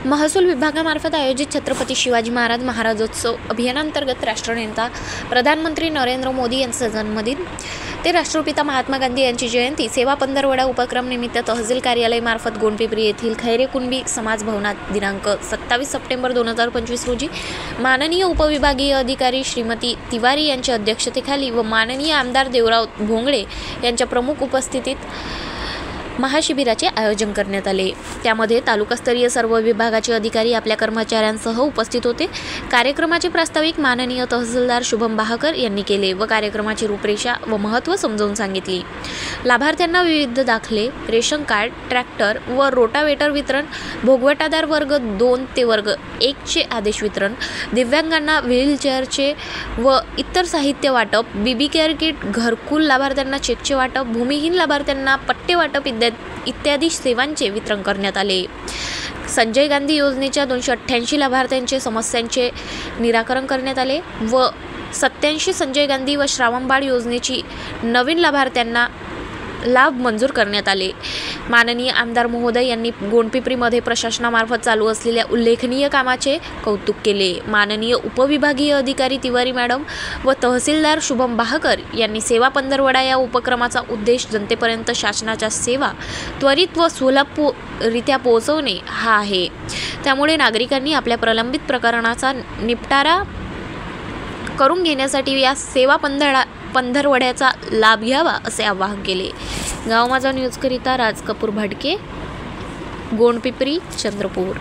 महसूल विभागामार्फत आयोजित छत्रपती शिवाजी महाराज महाराजोत्सव अभियानांतर्गत राष्ट्रनेता प्रधानमंत्री नरेंद्र मोदी यांचा जन्मदिन ते राष्ट्रपिता महात्मा गांधी यांची जयंती सेवा पंधरवडा उपक्रम निमित्त तहसील कार्यालय मार्फत गोंडपिंपरी येथील खैरे कुणबी समाज भवनात दिनांक 27 सप्टेंबर 2025 रोजी माननीय उपविभागीय अधिकारी श्रीमती तिवारी यांच्या अध्यक्षतेखाली व माननीय आमदार देवराव भोंगळे यांच्या प्रमुख उपस्थितीत महाशिबिराचे आयोजन करण्यात आले। त्यामध्ये तालुकास्तरीय सर्व विभागाचे अधिकारी आपल्या कर्मचाऱ्यांसह उपस्थित होते। कार्यक्रमाचे प्रास्ताविक माननीय तहसीलदार शुभम बाहकर यांनी केले व कार्यक्रमाची रूपरेषा व महत्त्व समजावून सांगितली। लाभार्थ्यांना विविध दाखले, रेशन कार्ड, ट्रॅक्टर व रोटावेटर वितरण, भोगवटादार वर्ग 2 ते वर्ग 1 चे आदेश वितरण, दिव्यांगांना व्हीलचेअरचे व इतर साहित्य वाटप, बीबी केअर किट, घरकुल लाभार्थ्यांना चेकचे वाटप, भूमिहीन लाभार्थ्यांना पट्टे वाटप इत्यादी सेवांचे वितरण करण्यात आले। संजय गांधी योजनेच्या 288 लाभार्थ्यांचे समस्यांचे निराकरण करण्यात आले व 87 संजय गांधी व श्रावणबाळ योजनेची नवीन लाभार्थ्यांना लाभ मंजूर करण्यात आले। माननीय आमदार महोदय यांनी गोंडपिंपरीमध्ये प्रशासनामार्फत चालू असलेल्या उल्लेखनीय कामाचे कौतुक केले। माननीय उपविभागीय अधिकारी तिवारी मॅडम व तहसीलदार शुभम बाहकर यांनी सेवा पंधरवडा या उपक्रमाचा उद्देश जनतेपर्यंत शासनाच्या सेवा त्वरित व सुलभरित्या पोहोचवणे हा आहे। त्यामुळे नागरिकांनी आपल्या प्रलंबित प्रकरणाचा निपटारा करून घेण्यासाठी या सेवा पंधरवड्याचा लाभ घ्यावा असे आवाहन केले। गाव माझा न्यूजकरिता राज कपूर भाटके, गोंडपिंपरी, चंद्रपूर।